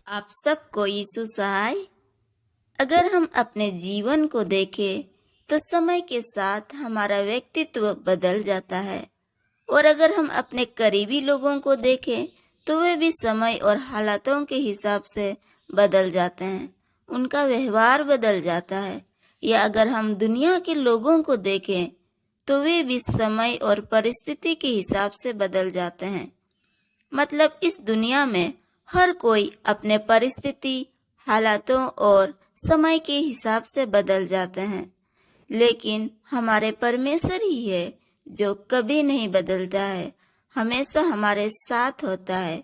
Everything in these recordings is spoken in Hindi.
आप सबको यीशु सहाय। अगर हम अपने जीवन को देखें तो समय के साथ हमारा व्यक्तित्व बदल जाता है, और अगर हम अपने करीबी लोगों को देखें तो वे भी समय और हालातों के हिसाब से बदल जाते हैं, उनका व्यवहार बदल जाता है। या अगर हम दुनिया के लोगों को देखें तो वे भी समय और परिस्थिति के हिसाब से बदल जाते हैं। मतलब इस दुनिया में हर कोई अपने परिस्थिति, हालातों और समय के हिसाब से बदल जाते हैं, लेकिन हमारे परमेश्वर ही है जो कभी नहीं बदलता है, हमेशा हमारे साथ होता है।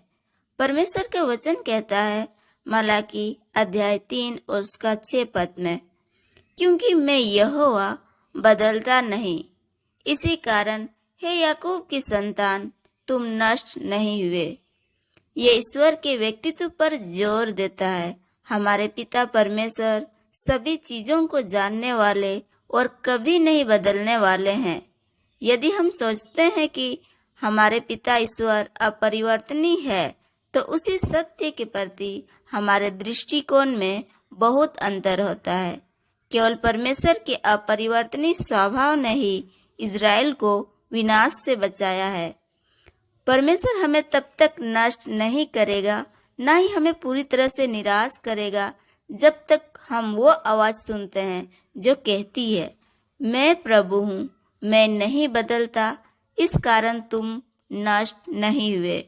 परमेश्वर का वचन कहता है मलाकी अध्याय 3 और उसका 6 पद में, क्योंकि मैं यहोवा बदलता नहीं, इसी कारण हे याकूब की संतान तुम नष्ट नहीं हुए। ये ईश्वर के व्यक्तित्व पर जोर देता है। हमारे पिता परमेश्वर सभी चीजों को जानने वाले और कभी नहीं बदलने वाले हैं। यदि हम सोचते हैं कि हमारे पिता ईश्वर अपरिवर्तनीय है, तो उसी सत्य के प्रति हमारे दृष्टिकोण में बहुत अंतर होता है। केवल परमेश्वर के अपरिवर्तनीय स्वभाव ने ही इज़राइल को विनाश से बचाया है। परमेश्वर हमें तब तक नष्ट नहीं करेगा, ना ही हमें पूरी तरह से निराश करेगा, जब तक हम वो आवाज़ सुनते हैं जो कहती है, मैं प्रभु हूँ, मैं नहीं बदलता, इस कारण तुम नष्ट नहीं हुए।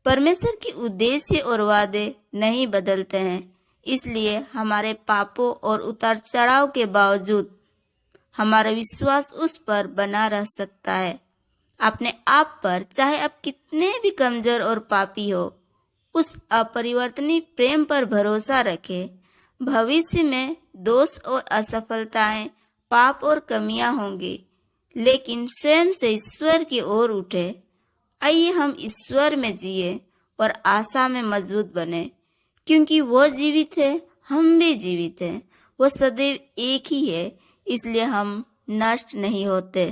परमेश्वर के उद्देश्य और वादे नहीं बदलते हैं, इसलिए हमारे पापों और उतार चढ़ाव के बावजूद हमारा विश्वास उस पर बना रह सकता है। अपने आप पर, चाहे आप कितने भी कमजोर और पापी हो, उस अपरिवर्तनीय प्रेम पर भरोसा रखें। भविष्य में दोष और असफलताएं, पाप और कमियां होंगी, लेकिन स्वयं से ईश्वर की ओर उठे। आइए हम ईश्वर में जिए और आशा में मजबूत बने, क्योंकि वो जीवित है, हम भी जीवित हैं। वो सदैव एक ही है, इसलिए हम नष्ट नहीं होते।